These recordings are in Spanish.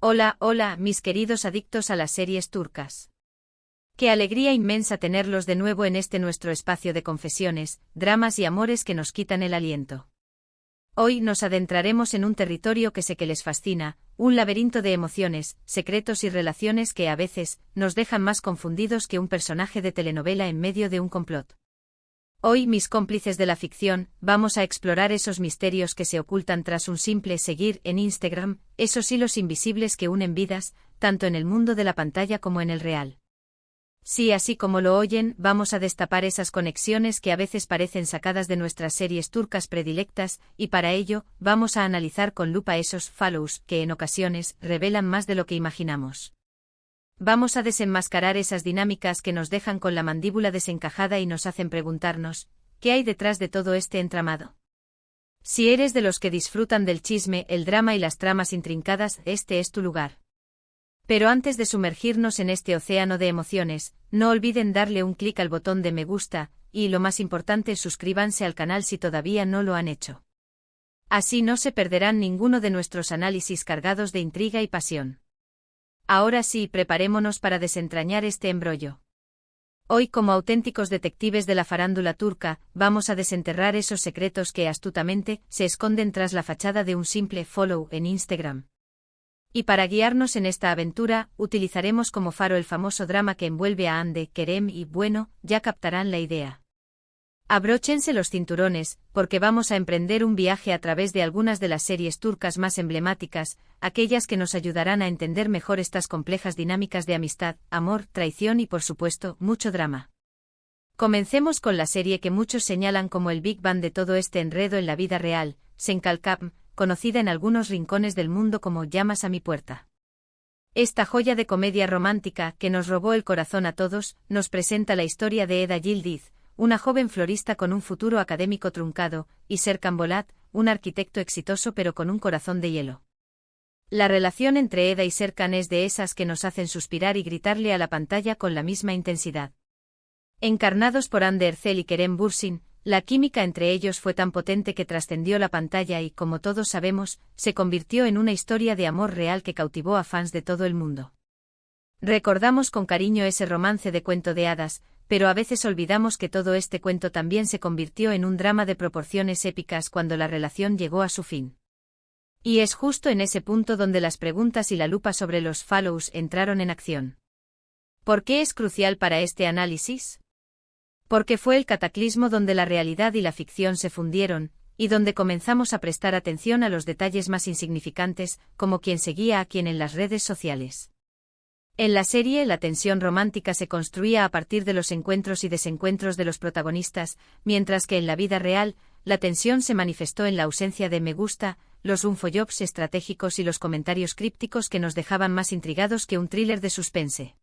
Hola, hola, mis queridos adictos a las series turcas. Qué alegría inmensa tenerlos de nuevo en este nuestro espacio de confesiones, dramas y amores que nos quitan el aliento. Hoy nos adentraremos en un territorio que sé que les fascina, un laberinto de emociones, secretos y relaciones que a veces nos dejan más confundidos que un personaje de telenovela en medio de un complot. Hoy, mis cómplices de la ficción, vamos a explorar esos misterios que se ocultan tras un simple seguir en Instagram, esos hilos invisibles que unen vidas, tanto en el mundo de la pantalla como en el real. Sí, así como lo oyen, vamos a destapar esas conexiones que a veces parecen sacadas de nuestras series turcas predilectas, y para ello, vamos a analizar con lupa esos follows que en ocasiones revelan más de lo que imaginamos. Vamos a desenmascarar esas dinámicas que nos dejan con la mandíbula desencajada y nos hacen preguntarnos, ¿qué hay detrás de todo este entramado? Si eres de los que disfrutan del chisme, el drama y las tramas intrincadas, este es tu lugar. Pero antes de sumergirnos en este océano de emociones, no olviden darle un clic al botón de me gusta, y lo más importante, suscríbanse al canal si todavía no lo han hecho. Así no se perderán ninguno de nuestros análisis cargados de intriga y pasión. Ahora sí, preparémonos para desentrañar este embrollo. Hoy, como auténticos detectives de la farándula turca, vamos a desenterrar esos secretos que astutamente se esconden tras la fachada de un simple follow en Instagram. Y para guiarnos en esta aventura, utilizaremos como faro el famoso drama que envuelve a Hande Kerem y, bueno, ya captarán la idea. Abróchense los cinturones, porque vamos a emprender un viaje a través de algunas de las series turcas más emblemáticas, aquellas que nos ayudarán a entender mejor estas complejas dinámicas de amistad, amor, traición y por supuesto, mucho drama. Comencemos con la serie que muchos señalan como el Big Bang de todo este enredo en la vida real, Senkalkam, conocida en algunos rincones del mundo como Llamas a mi puerta. Esta joya de comedia romántica que nos robó el corazón a todos, nos presenta la historia de Eda Yildiz, una joven florista con un futuro académico truncado, y Serkan Bolat, un arquitecto exitoso pero con un corazón de hielo. La relación entre Eda y Serkan es de esas que nos hacen suspirar y gritarle a la pantalla con la misma intensidad. Encarnados por Hande Erçel y Kerem Bürsin, la química entre ellos fue tan potente que trascendió la pantalla y, como todos sabemos, se convirtió en una historia de amor real que cautivó a fans de todo el mundo. Recordamos con cariño ese romance de cuento de hadas, pero a veces olvidamos que todo este cuento también se convirtió en un drama de proporciones épicas cuando la relación llegó a su fin. Y es justo en ese punto donde las preguntas y la lupa sobre los follows entraron en acción. ¿Por qué es crucial para este análisis? Porque fue el cataclismo donde la realidad y la ficción se fundieron, y donde comenzamos a prestar atención a los detalles más insignificantes, como quién seguía a quién en las redes sociales. En la serie, la tensión romántica se construía a partir de los encuentros y desencuentros de los protagonistas, mientras que en la vida real, la tensión se manifestó en la ausencia de me gusta, los unfollowers estratégicos y los comentarios crípticos que nos dejaban más intrigados que un thriller de suspense.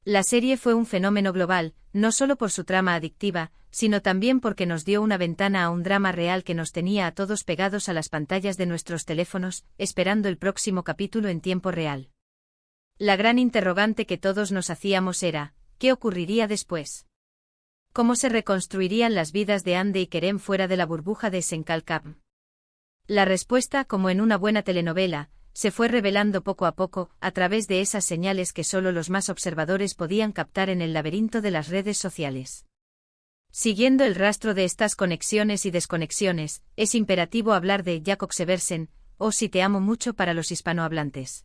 La serie fue un fenómeno global, no solo por su trama adictiva, sino también porque nos dio una ventana a un drama real que nos tenía a todos pegados a las pantallas de nuestros teléfonos, esperando el próximo capítulo en tiempo real. La gran interrogante que todos nos hacíamos era, ¿qué ocurriría después? ¿Cómo se reconstruirían las vidas de Hande y Kerem fuera de la burbuja de Senkalkam? La respuesta, como en una buena telenovela, se fue revelando poco a poco, a través de esas señales que solo los más observadores podían captar en el laberinto de las redes sociales. Siguiendo el rastro de estas conexiones y desconexiones, es imperativo hablar de Jakob Seversen, o Si te amo mucho para los hispanohablantes.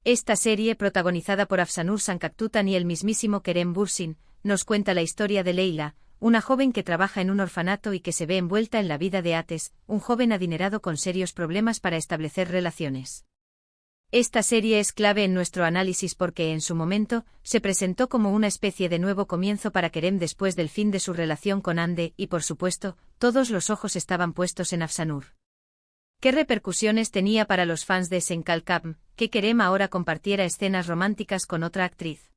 Esta serie, protagonizada por Afsanur Sancaktutan y el mismísimo Kerem Bürsin, nos cuenta la historia de Leila, una joven que trabaja en un orfanato y que se ve envuelta en la vida de Ates, un joven adinerado con serios problemas para establecer relaciones. Esta serie es clave en nuestro análisis porque en su momento se presentó como una especie de nuevo comienzo para Kerem después del fin de su relación con Hande y, por supuesto, todos los ojos estaban puestos en Afsanur. ¿Qué repercusiones tenía para los fans de Senkalkam que Kerem ahora compartiera escenas románticas con otra actriz?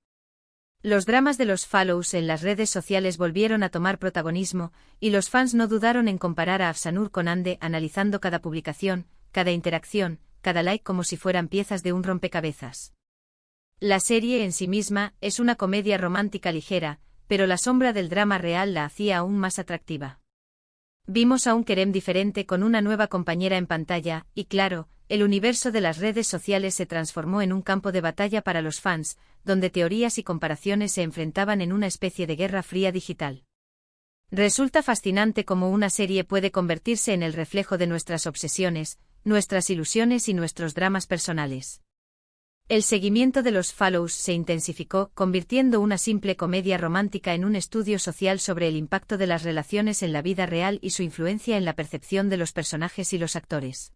Los dramas de los follows en las redes sociales volvieron a tomar protagonismo, y los fans no dudaron en comparar a Afsanur con Hande, analizando cada publicación, cada interacción, cada like como si fueran piezas de un rompecabezas. La serie en sí misma es una comedia romántica ligera, pero la sombra del drama real la hacía aún más atractiva. Vimos a un Kerem diferente con una nueva compañera en pantalla, y claro, el universo de las redes sociales se transformó en un campo de batalla para los fans, donde teorías y comparaciones se enfrentaban en una especie de guerra fría digital. Resulta fascinante cómo una serie puede convertirse en el reflejo de nuestras obsesiones, nuestras ilusiones y nuestros dramas personales. El seguimiento de los Follows se intensificó, convirtiendo una simple comedia romántica en un estudio social sobre el impacto de las relaciones en la vida real y su influencia en la percepción de los personajes y los actores.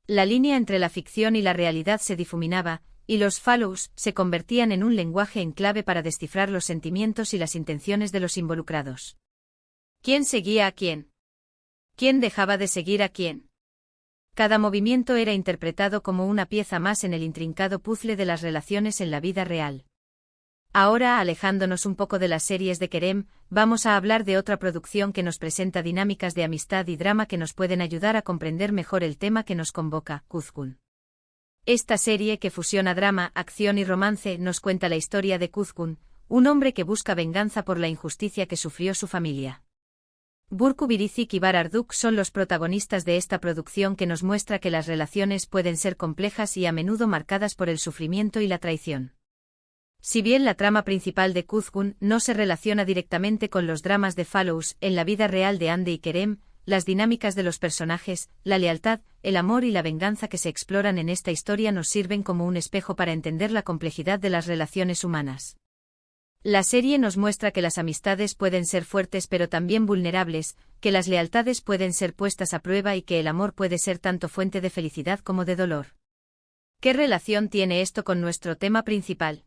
La línea entre la ficción y la realidad se difuminaba, y los Follows se convertían en un lenguaje en clave para descifrar los sentimientos y las intenciones de los involucrados. ¿Quién seguía a quién? ¿Quién dejaba de seguir a quién? Cada movimiento era interpretado como una pieza más en el intrincado puzzle de las relaciones en la vida real. Ahora, alejándonos un poco de las series de Kerem, vamos a hablar de otra producción que nos presenta dinámicas de amistad y drama que nos pueden ayudar a comprender mejor el tema que nos convoca, Kuzgun. Esta serie que fusiona drama, acción y romance nos cuenta la historia de Kuzgun, un hombre que busca venganza por la injusticia que sufrió su familia. Burcu Biricik y Bararduk son los protagonistas de esta producción que nos muestra que las relaciones pueden ser complejas y a menudo marcadas por el sufrimiento y la traición. Si bien la trama principal de Kuzgun no se relaciona directamente con los dramas de Follows en la vida real de Hande y Kerem, las dinámicas de los personajes, la lealtad, el amor y la venganza que se exploran en esta historia nos sirven como un espejo para entender la complejidad de las relaciones humanas. La serie nos muestra que las amistades pueden ser fuertes pero también vulnerables, que las lealtades pueden ser puestas a prueba y que el amor puede ser tanto fuente de felicidad como de dolor. ¿Qué relación tiene esto con nuestro tema principal?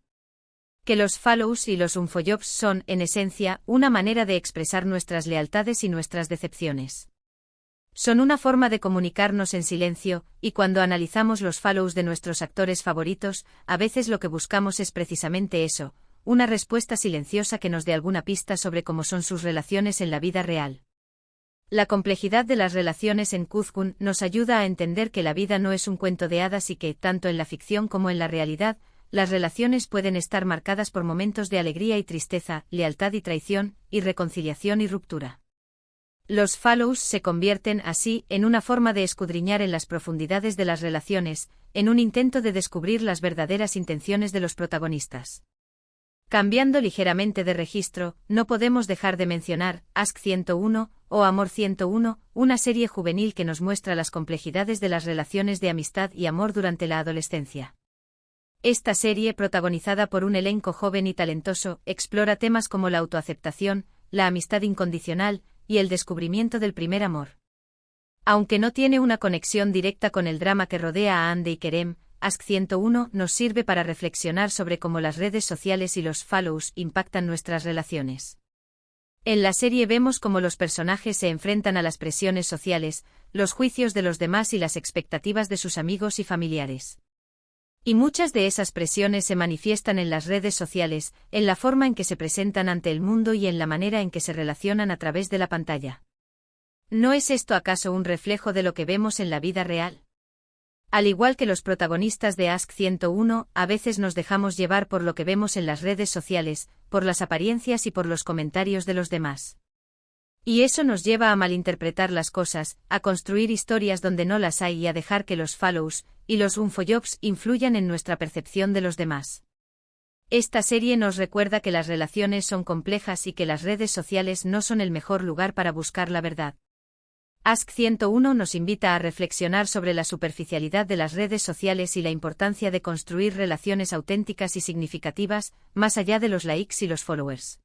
Que los Follows y los Unfollowers son, en esencia, una manera de expresar nuestras lealtades y nuestras decepciones. Son una forma de comunicarnos en silencio, y cuando analizamos los Follows de nuestros actores favoritos, a veces lo que buscamos es precisamente eso, una respuesta silenciosa que nos dé alguna pista sobre cómo son sus relaciones en la vida real. La complejidad de las relaciones en Kuzgun nos ayuda a entender que la vida no es un cuento de hadas y que, tanto en la ficción como en la realidad, las relaciones pueden estar marcadas por momentos de alegría y tristeza, lealtad y traición, y reconciliación y ruptura. Los Follows se convierten, así, en una forma de escudriñar en las profundidades de las relaciones, en un intento de descubrir las verdaderas intenciones de los protagonistas. Cambiando ligeramente de registro, no podemos dejar de mencionar Ask 101 o Amor 101, una serie juvenil que nos muestra las complejidades de las relaciones de amistad y amor durante la adolescencia. Esta serie, protagonizada por un elenco joven y talentoso, explora temas como la autoaceptación, la amistad incondicional y el descubrimiento del primer amor. Aunque no tiene una conexión directa con el drama que rodea a Hande y Kerem, Ask 101 nos sirve para reflexionar sobre cómo las redes sociales y los Follows impactan nuestras relaciones. En la serie vemos cómo los personajes se enfrentan a las presiones sociales, los juicios de los demás y las expectativas de sus amigos y familiares. Y muchas de esas presiones se manifiestan en las redes sociales, en la forma en que se presentan ante el mundo y en la manera en que se relacionan a través de la pantalla. ¿No es esto acaso un reflejo de lo que vemos en la vida real? Al igual que los protagonistas de Ask 101, a veces nos dejamos llevar por lo que vemos en las redes sociales, por las apariencias y por los comentarios de los demás. Y eso nos lleva a malinterpretar las cosas, a construir historias donde no las hay y a dejar que los Follows y los Unfollowers influyan en nuestra percepción de los demás. Esta serie nos recuerda que las relaciones son complejas y que las redes sociales no son el mejor lugar para buscar la verdad. Ask 101 nos invita a reflexionar sobre la superficialidad de las redes sociales y la importancia de construir relaciones auténticas y significativas, más allá de los likes y los followers.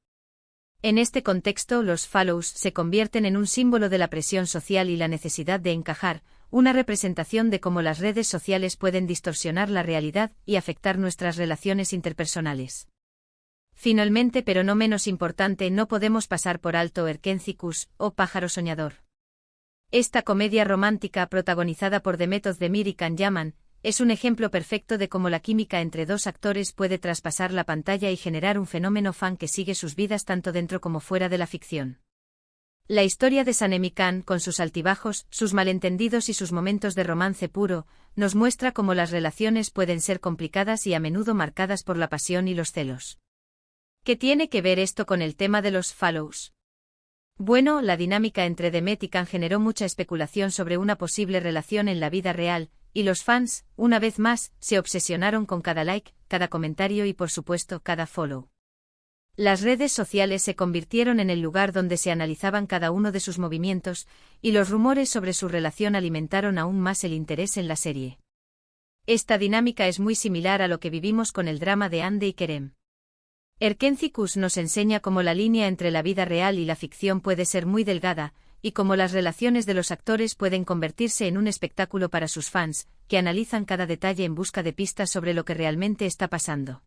En este contexto, los Follows se convierten en un símbolo de la presión social y la necesidad de encajar, una representación de cómo las redes sociales pueden distorsionar la realidad y afectar nuestras relaciones interpersonales. Finalmente, pero no menos importante, no podemos pasar por alto Erkencikus, o Pájaro Soñador. Esta comedia romántica protagonizada por Demet Özdemir y Can Yaman, es un ejemplo perfecto de cómo la química entre dos actores puede traspasar la pantalla y generar un fenómeno fan que sigue sus vidas tanto dentro como fuera de la ficción. La historia de Sanem y Can, con sus altibajos, sus malentendidos y sus momentos de romance puro, nos muestra cómo las relaciones pueden ser complicadas y a menudo marcadas por la pasión y los celos. ¿Qué tiene que ver esto con el tema de los Follows? Bueno, la dinámica entre Demet y Can generó mucha especulación sobre una posible relación en la vida real, y los fans, una vez más, se obsesionaron con cada like, cada comentario y por supuesto cada follow. Las redes sociales se convirtieron en el lugar donde se analizaban cada uno de sus movimientos, y los rumores sobre su relación alimentaron aún más el interés en la serie. Esta dinámica es muy similar a lo que vivimos con el drama de Hande y Kerem. Erkenci nos enseña cómo la línea entre la vida real y la ficción puede ser muy delgada, y cómo las relaciones de los actores pueden convertirse en un espectáculo para sus fans, que analizan cada detalle en busca de pistas sobre lo que realmente está pasando.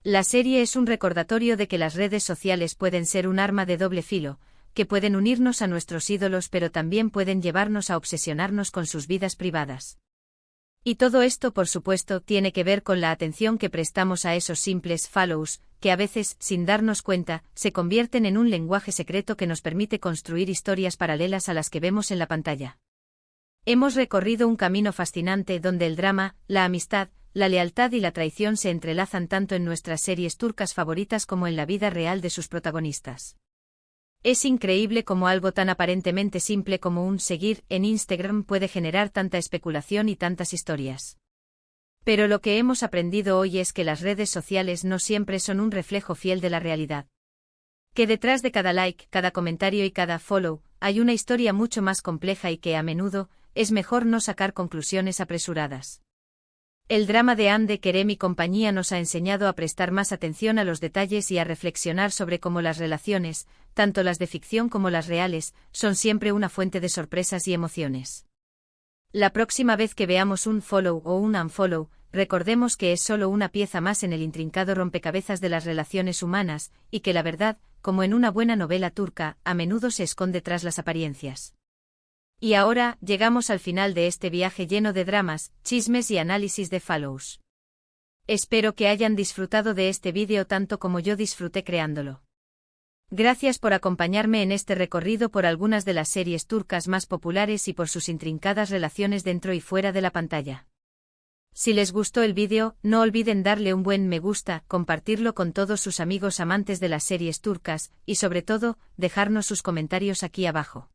La serie es un recordatorio de que las redes sociales pueden ser un arma de doble filo, que pueden unirnos a nuestros ídolos pero también pueden llevarnos a obsesionarnos con sus vidas privadas. Y todo esto, por supuesto, tiene que ver con la atención que prestamos a esos simples follows, que a veces, sin darnos cuenta, se convierten en un lenguaje secreto que nos permite construir historias paralelas a las que vemos en la pantalla. Hemos recorrido un camino fascinante donde el drama, la amistad, la lealtad y la traición se entrelazan tanto en nuestras series turcas favoritas como en la vida real de sus protagonistas. Es increíble cómo algo tan aparentemente simple como un seguir en Instagram puede generar tanta especulación y tantas historias. Pero lo que hemos aprendido hoy es que las redes sociales no siempre son un reflejo fiel de la realidad. Que detrás de cada like, cada comentario y cada follow, hay una historia mucho más compleja y que, a menudo, es mejor no sacar conclusiones apresuradas. El drama de Hande, Kerem y compañía nos ha enseñado a prestar más atención a los detalles y a reflexionar sobre cómo las relaciones, tanto las de ficción como las reales, son siempre una fuente de sorpresas y emociones. La próxima vez que veamos un follow o un unfollow, recordemos que es solo una pieza más en el intrincado rompecabezas de las relaciones humanas, y que la verdad, como en una buena novela turca, a menudo se esconde tras las apariencias. Y ahora, llegamos al final de este viaje lleno de dramas, chismes y análisis de follows. Espero que hayan disfrutado de este vídeo tanto como yo disfruté creándolo. Gracias por acompañarme en este recorrido por algunas de las series turcas más populares y por sus intrincadas relaciones dentro y fuera de la pantalla. Si les gustó el vídeo, no olviden darle un buen me gusta, compartirlo con todos sus amigos amantes de las series turcas, y sobre todo, dejarnos sus comentarios aquí abajo.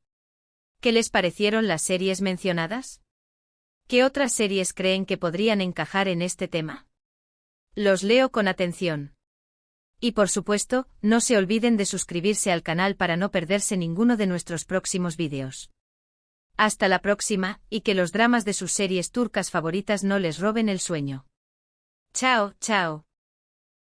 ¿Qué les parecieron las series mencionadas? ¿Qué otras series creen que podrían encajar en este tema? Los leo con atención. Y por supuesto, no se olviden de suscribirse al canal para no perderse ninguno de nuestros próximos vídeos. Hasta la próxima, y que los dramas de sus series turcas favoritas no les roben el sueño. Chao, chao.